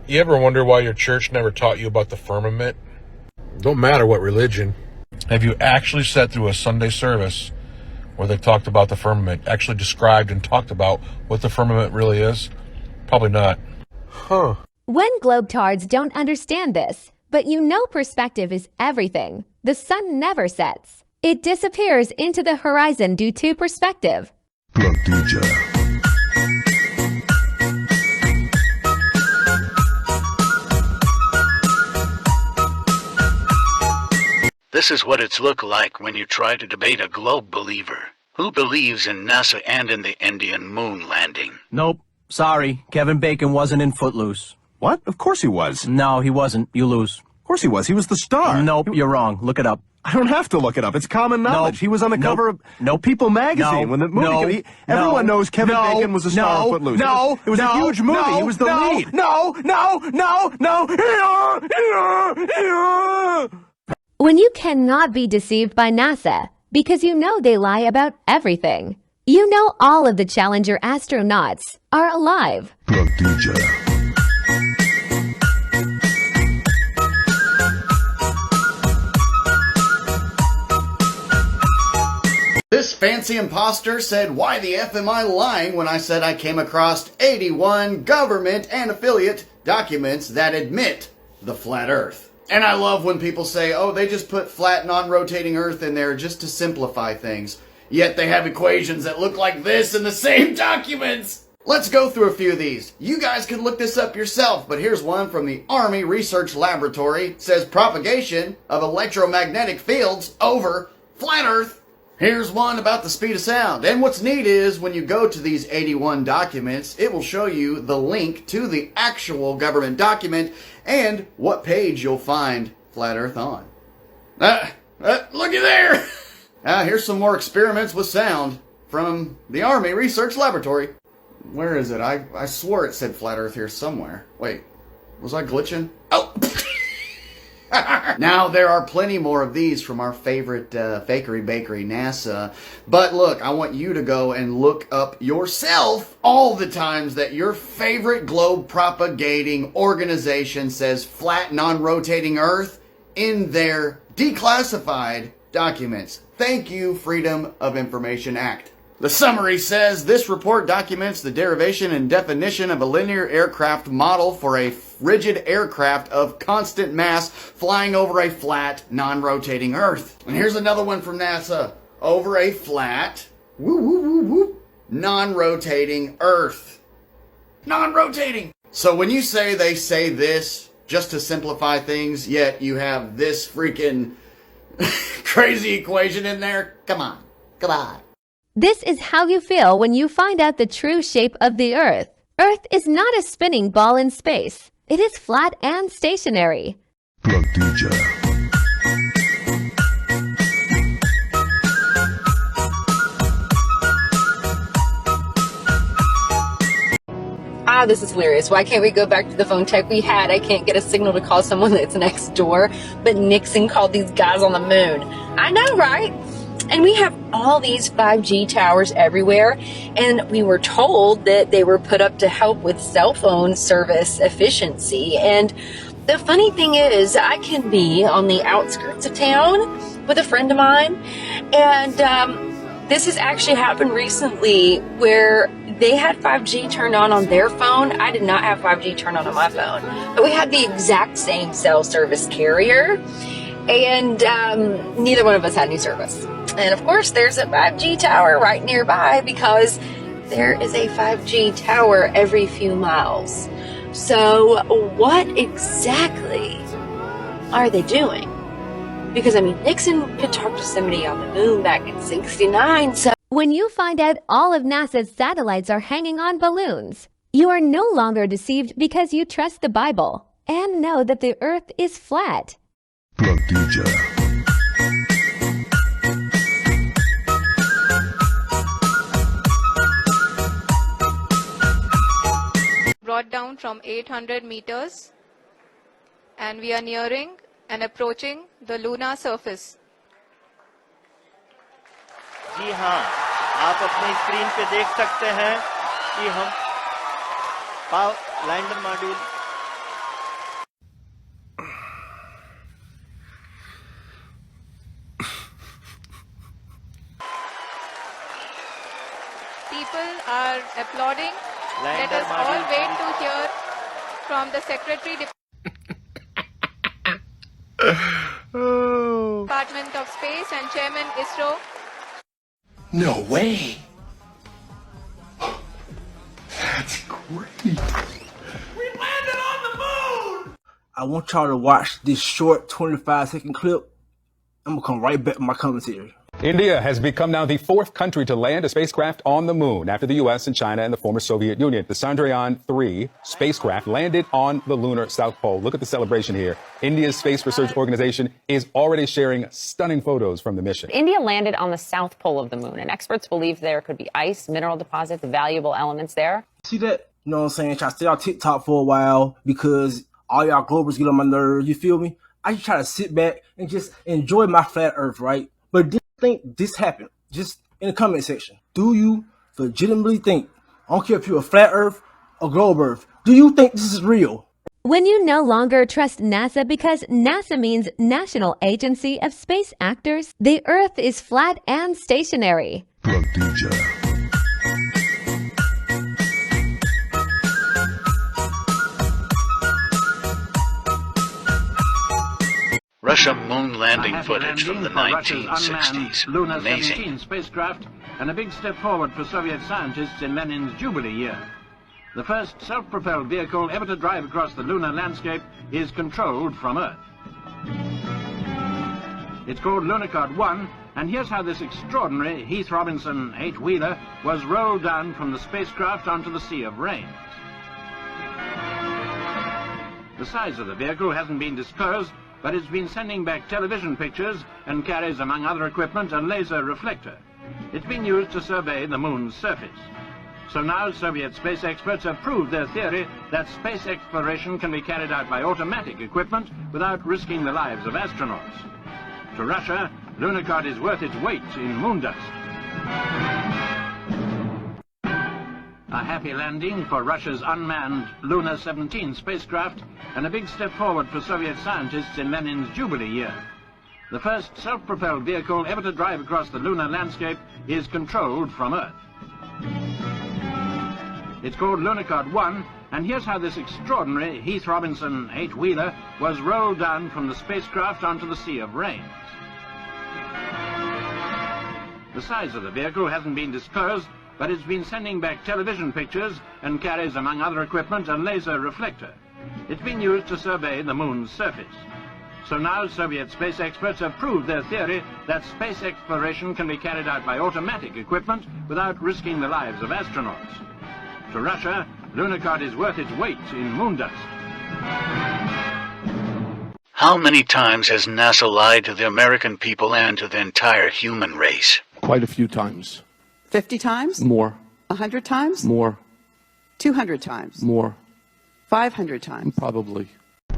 You ever wonder why your church never taught you about the firmament? Don't matter what religion. Have you actually sat through a Sunday service where they talked about the firmament, actually described and talked about what the firmament really is? Probably not. Huh. When globetards don't understand this, but you know perspective is everything, the sun never sets. It disappears into the horizon due to perspective. This is what it's looked like when you try to debate a globe believer who believes in NASA and in the Indian moon landing. Nope. Sorry. Kevin Bacon wasn't in Footloose. What? Of course he was. No, he wasn't. You lose. Of course he was. He was the star. Nope, you're wrong. Look it up. I don't have to look it up. It's common knowledge. Nope. He was on the cover of People magazine when the movie came. Everyone knows Kevin Bacon was the star of Footloose. It was a huge movie. He was the lead. When you cannot be deceived by NASA because you know they lie about everything. You know all of the Challenger astronauts are alive. This fancy imposter said, "Why the F am I lying when I said I came across 81 government and affiliate documents that admit the flat earth?" And I love when people say, oh, they just put flat, non-rotating earth in there just to simplify things. Yet they have equations that look like this in the same documents. Let's go through a few of these. You guys can look this up yourself, but here's one from the Army Research Laboratory. It says propagation of electromagnetic fields over flat earth. Here's one about the speed of sound. And what's neat is when you go to these 81 documents, it will show you the link to the actual government document and what page you'll find flat earth on. Looky there! Here's some more experiments with sound from the Army Research Laboratory. Where is it? I swore it said flat earth here somewhere. Wait, was I glitching? Oh! Now, there are plenty more of these from our favorite fakery bakery, NASA. But look, I want you to go and look up yourself all the times that your favorite globe propagating organization says flat, non-rotating Earth in their declassified documents. Thank you, Freedom of Information Act. The summary says, this report documents the derivation and definition of a linear aircraft model for a rigid aircraft of constant mass flying over a flat, non-rotating Earth. And here's another one from NASA. Over a flat, non-rotating Earth. Non-rotating. So when you say they say this just to simplify things, yet you have this freaking crazy equation in there, come on. Come on. This is how you feel when you find out the true shape of the Earth. Earth is not a spinning ball in space. It is flat and stationary. This is hilarious. Why can't we go back to the phone tech we had? I can't get a signal to call someone that's next door, but Nixon called these guys on the moon. I know, right? And we have all these 5G towers everywhere, and we were told that they were put up to help with cell phone service efficiency. And the funny thing is, I can be on the outskirts of town with a friend of mine, and this has actually happened recently where they had 5G turned on their phone. I did not have 5G turned on my phone, but we had the exact same cell service carrier, and neither one of us had any service. And of course, there's a 5G tower right nearby because there is a 5G tower every few miles. So what exactly are they doing? Because, I mean, Nixon could talk to somebody on the moon back in '69, so... When you find out all of NASA's satellites are hanging on balloons, you are no longer deceived because you trust the Bible and know that the Earth is flat. Brought down from 800 meters, and we are nearing and approaching the lunar surface. जी हाँ, आप अपनी screen पे देख सकते हैं कि हम lander module people are applauding. Let Lander us all module wait to hear from the Secretary Department of Space and Chairman ISRO. No way. That's great. I want y'all to watch this short 25-second clip. I'm gonna come right back with my commentary. India has become now the fourth country to land a spacecraft on the moon after the U.S. and China and the former Soviet Union. The Chandrayaan-3 spacecraft landed on the lunar South Pole. Look at the celebration here. India's Space Research Organization is already sharing stunning photos from the mission. India landed on the South Pole of the moon, and experts believe there could be ice, mineral deposits, valuable elements there. See that? You know what I'm saying? Try to stay on TikTok for a while because all y'all Globers get on my nerves. You feel me? I just try to sit back and just enjoy my flat earth, right? But do you think this happened? Just in the comment section. Do you legitimately think, I don't care if you're a flat earth or globe earth, do you think this is real? When you no longer trust NASA because NASA means National Agency of Space Actors, the Earth is flat and stationary. Russia moon landing footage from the 1960s. Luna Amazing. 17 spacecraft and a big step forward for Soviet scientists in Lenin's Jubilee year. The first self-propelled vehicle ever to drive across the lunar landscape is controlled from Earth. It's called Lunokhod 1, and here's how this extraordinary Heath Robinson 8-wheeler was rolled down from the spacecraft onto the Sea of Rains. The size of the vehicle hasn't been disclosed, but it's been sending back television pictures and carries, among other equipment, a laser reflector. It's been used to survey the moon's surface. So now Soviet space experts have proved their theory that space exploration can be carried out by automatic equipment without risking the lives of astronauts. To Russia, Lunokhod is worth its weight in moon dust. A happy landing for Russia's unmanned Luna 17 spacecraft and a big step forward for Soviet scientists in Lenin's Jubilee year. The first self-propelled vehicle ever to drive across the lunar landscape is controlled from Earth. It's called Lunokhod 1, and here's how this extraordinary Heath Robinson 8-wheeler was rolled down from the spacecraft onto the Sea of Rains. The size of the vehicle hasn't been disclosed, but it's been sending back television pictures and carries, among other equipment, a laser reflector. It's been used to survey the moon's surface. So now Soviet space experts have proved their theory that space exploration can be carried out by automatic equipment without risking the lives of astronauts. To Russia, Lunokhod is worth its weight in moon dust. How many times has NASA lied to the American people and to the entire human race? Quite a few times. 50 times? More. 100 times? More. 200 times? More. 500 times? Probably. Good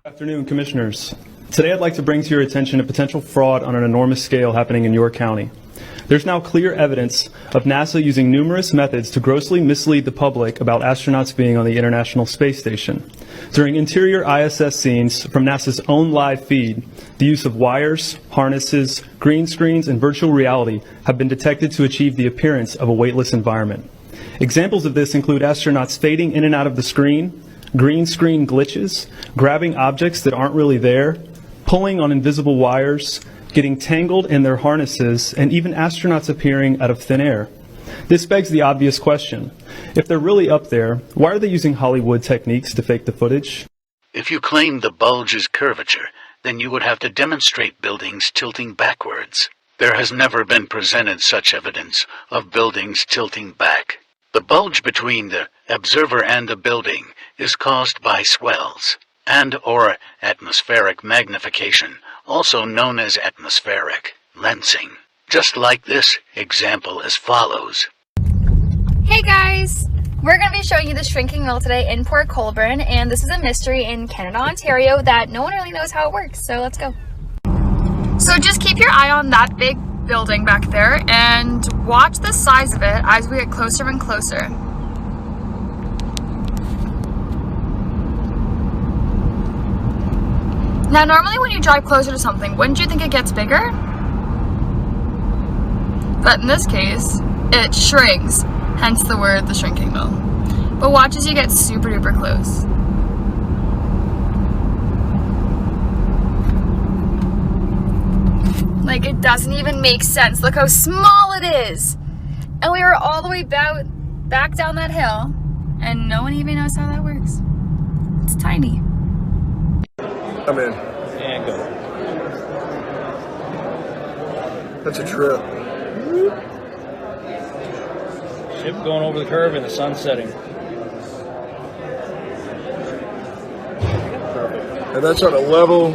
afternoon, Commissioners. Today I'd like to bring to your attention a potential fraud on an enormous scale happening in your county. There's now clear evidence of NASA using numerous methods to grossly mislead the public about astronauts being on the International Space Station. During interior ISS scenes from NASA's own live feed, the use of wires, harnesses, green screens, and virtual reality have been detected to achieve the appearance of a weightless environment. Examples of this include astronauts fading in and out of the screen, green screen glitches, grabbing objects that aren't really there, pulling on invisible wires, getting tangled in their harnesses, and even astronauts appearing out of thin air. This begs the obvious question. If they're really up there, why are they using Hollywood techniques to fake the footage? If you claim the bulge is curvature, then you would have to demonstrate buildings tilting backwards. There has never been presented such evidence of buildings tilting back. The bulge between the observer and the building is caused by swells and/or atmospheric magnification, also known as atmospheric lensing. Just like this example as follows. Hey guys! We're going to be showing you the shrinking mill today in Port Colborne, and this is a mystery in Canada, Ontario that no one really knows how it works, so let's go. So just keep your eye on that big building back there and watch the size of it as we get closer and closer. Now normally when you drive closer to something, wouldn't you think it gets bigger? But in this case, it shrinks, hence the word the shrinking mill. But watch as you get super duper close. Like, it doesn't even make sense. Look how small it is. And we were all the way back down that hill, and no one even knows how that works. It's tiny. I'm in. And go. That's a trip. Ship going over the curve and the sun setting. And that's on a level.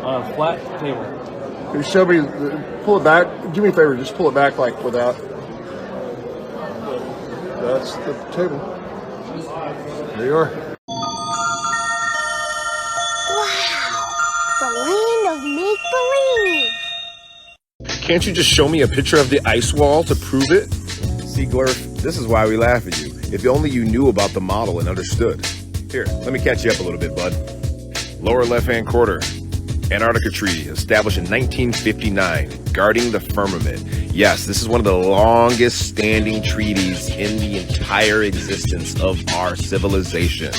On a flat table. Can you show me, pull it back? Do me a favor, just pull it back like without. That's the table. There you are. Wow, the land of make-believe. Can't you just show me a picture of the ice wall to prove it? See, Glurf, this is why we laugh at you. If only you knew about the model and understood. Here, let me catch you up a little bit, bud. Lower left-hand quarter. Antarctica Treaty, established in 1959, guarding the firmament. Yes, this is one of the longest standing treaties in the entire existence of our civilization.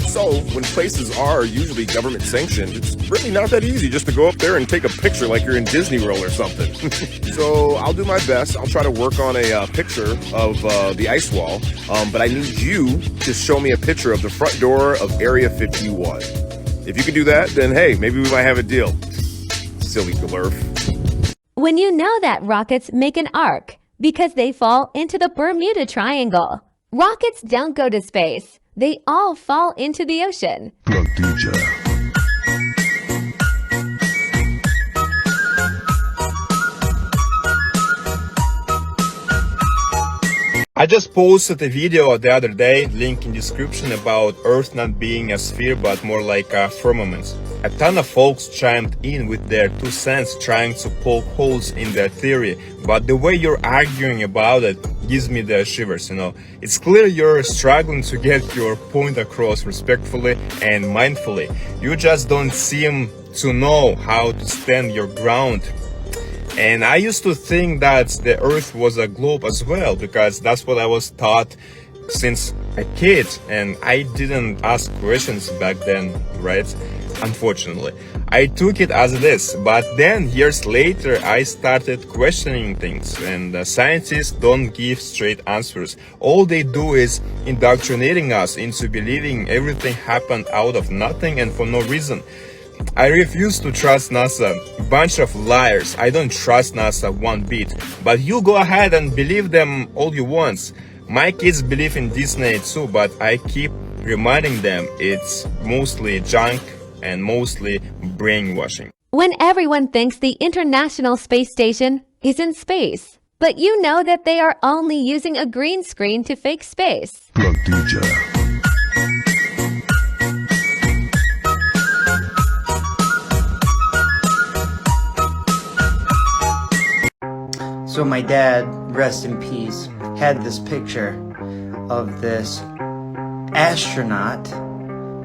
So, when places are usually government sanctioned, it's really not that easy just to go up there and take a picture like you're in Disney World or something. So, I'll do my best. I'll try to work on a picture of the ice wall, but I need you to show me a picture of the front door of Area 51. If you can do that, then hey, maybe we might have a deal. Silly Glurf. When you know that rockets make an arc because they fall into the Bermuda Triangle. Rockets don't go to space. They all fall into the ocean. I just posted a video the other day, link in description, about Earth not being a sphere but more like a firmament. A ton of folks chimed in with their 2 cents trying to poke holes in their theory, but the way you're arguing about it gives me the shivers, you know. It's clear you're struggling to get your point across respectfully and mindfully. You just don't seem to know how to stand your ground. And I used to think that the Earth was a globe as well, because that's what I was taught since a kid, and I didn't ask questions back then, right? Unfortunately, I took it as it is, but then years later I started questioning things, and scientists don't give straight answers. All they do is indoctrinating us into believing everything happened out of nothing and for no reason. I refuse to trust NASA. Bunch of liars. I don't trust NASA one bit. But you go ahead and believe them all you want. My kids believe in Disney too, but I keep reminding them it's mostly junk and mostly brainwashing. When everyone thinks the International Space Station is in space, but you know that they are only using a green screen to fake space. So my dad, rest in peace, had this picture of this astronaut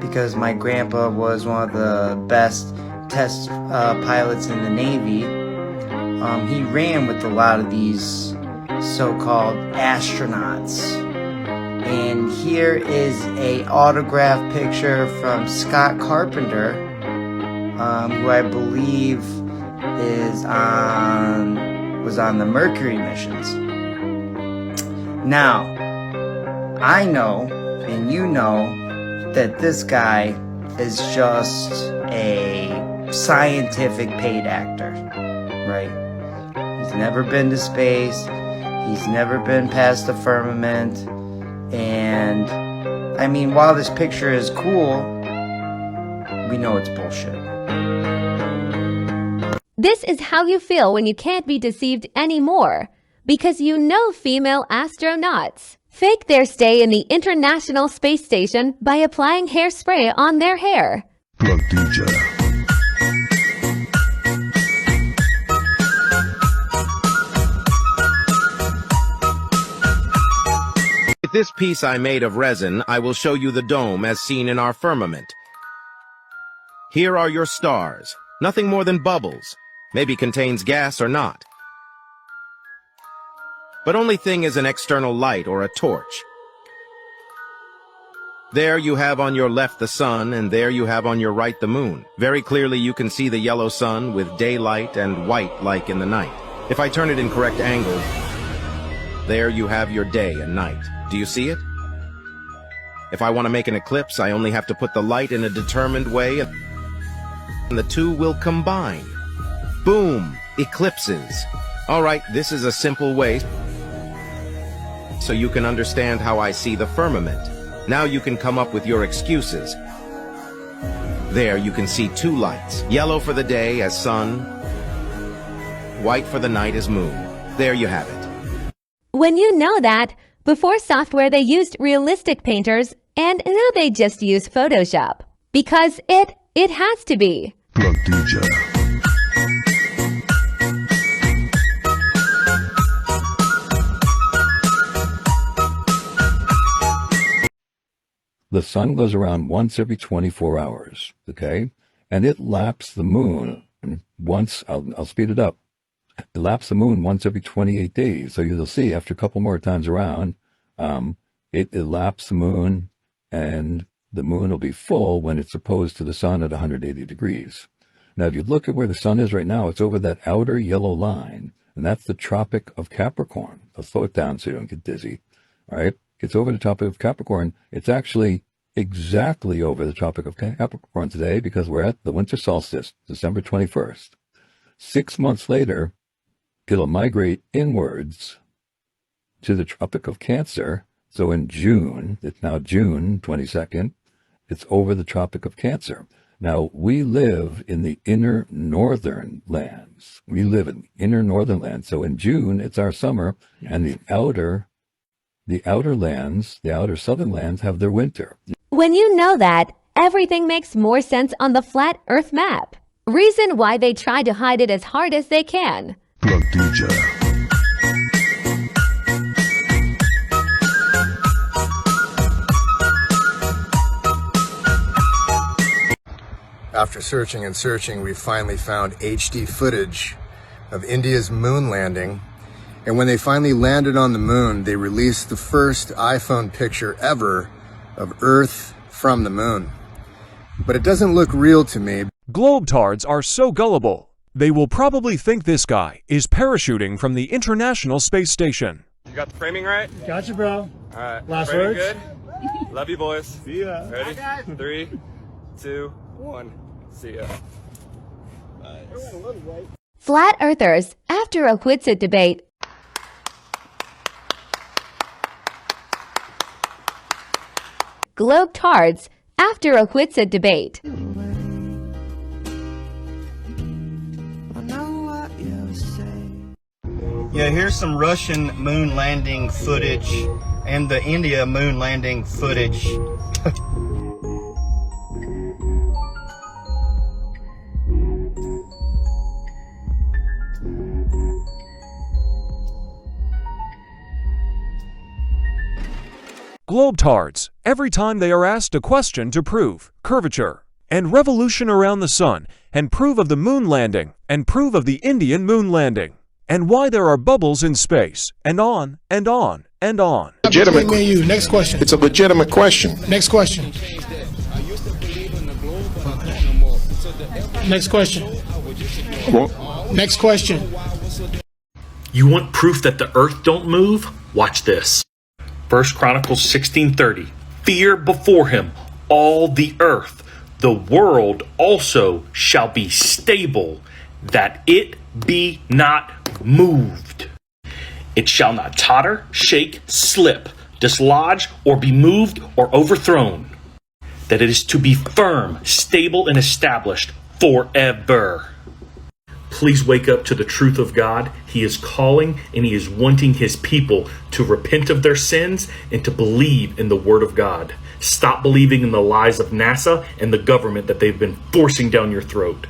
because my grandpa was one of the best test pilots in the Navy. He ran with a lot of these so-called astronauts. And here is a autographed picture from Scott Carpenter, who I believe was on the Mercury missions. Now, I know, and you know, that this guy is just a scientific paid actor, right? He's never been to space, he's never been past the firmament, and, I mean, while this picture is cool, we know it's bullshit. This is how you feel when you can't be deceived anymore, because you know female astronauts fake their stay in the International Space Station by applying hairspray on their hair. With this piece I made of resin, I will show you the dome as seen in our firmament. Here are your stars, nothing more than bubbles. Maybe contains gas or not. but only thing is an external light or a torch. There you have on your left the sun, and there you have on your right the moon. Very clearly you can see the yellow sun with daylight and white like in the night. If I turn it in correct angle, there you have your day and night. Do you see it? If I want to make an eclipse, I only have to put the light in a determined way, and the two will combine. Boom! Eclipses. All right, this is a simple way so you can understand how I see the firmament. Now you can come up with your excuses. There you can see two lights. Yellow for the day as sun, white for the night as moon. There you have it. When you know that, before software they used realistic painters, and now they just use Photoshop. Because it has to be. Plug DJ. The sun goes around once every 24 hours, okay? And it laps the moon once, I'll speed it up. It laps the moon once every 28 days. So you'll see after a couple more times around, it laps the moon, and the moon will be full when it's opposed to the sun at 180 degrees. Now, if you look at where the sun is right now, it's over that outer yellow line, and that's the Tropic of Capricorn. I'll slow it down so you don't get dizzy, all right? It's over the Tropic of Capricorn. It's actually exactly over the Tropic of Capricorn today because we're at the winter solstice, December 21st. 6 months later, it'll migrate inwards to the Tropic of Cancer. So in June, it's now June 22nd, it's over the Tropic of Cancer. Now, we live in the inner northern lands. We live in inner northern lands. So in June, it's our summer, and the outer lands, the outer southern lands, have their winter. When you know that, everything makes more sense on the flat Earth map. Reason why they try to hide it as hard as they can. Plug DJ. After searching and searching, we finally found HD footage of India's moon landing. And when they finally landed on the moon, they released the first iPhone picture ever of Earth from the moon. But it doesn't look real to me. Globetards are so gullible, they will probably think this guy is parachuting from the International Space Station. You got the framing right? Gotcha, bro. All right. Last framing words? Good? Love you, boys. See ya. Ready? Bye, guys. 3, 2, 1. See ya. Flat Earthers, after a Quitsit debate, Globetards, after a Quitsit debate. Yeah, here's some Russian moon landing footage and the India moon landing footage. Globetards, every time they are asked a question to prove curvature and revolution around the sun and prove of the moon landing and prove of the Indian moon landing and why there are bubbles in space and on and on and on. Legitimate. Next question. It's a legitimate question. Next question. Next question. Well, Next question. You want proof that the earth don't move? Watch this. 1 Chronicles 16:30. Fear before him all the earth. The world also shall be stable, that it be not moved. It shall not totter, shake, slip, dislodge, or be moved or overthrown. That it is to be firm, stable, and established forever. Please wake up to the truth of God. He is calling and he is wanting his people to repent of their sins and to believe in the word of God. Stop believing in the lies of NASA and the government that they've been forcing down your throat.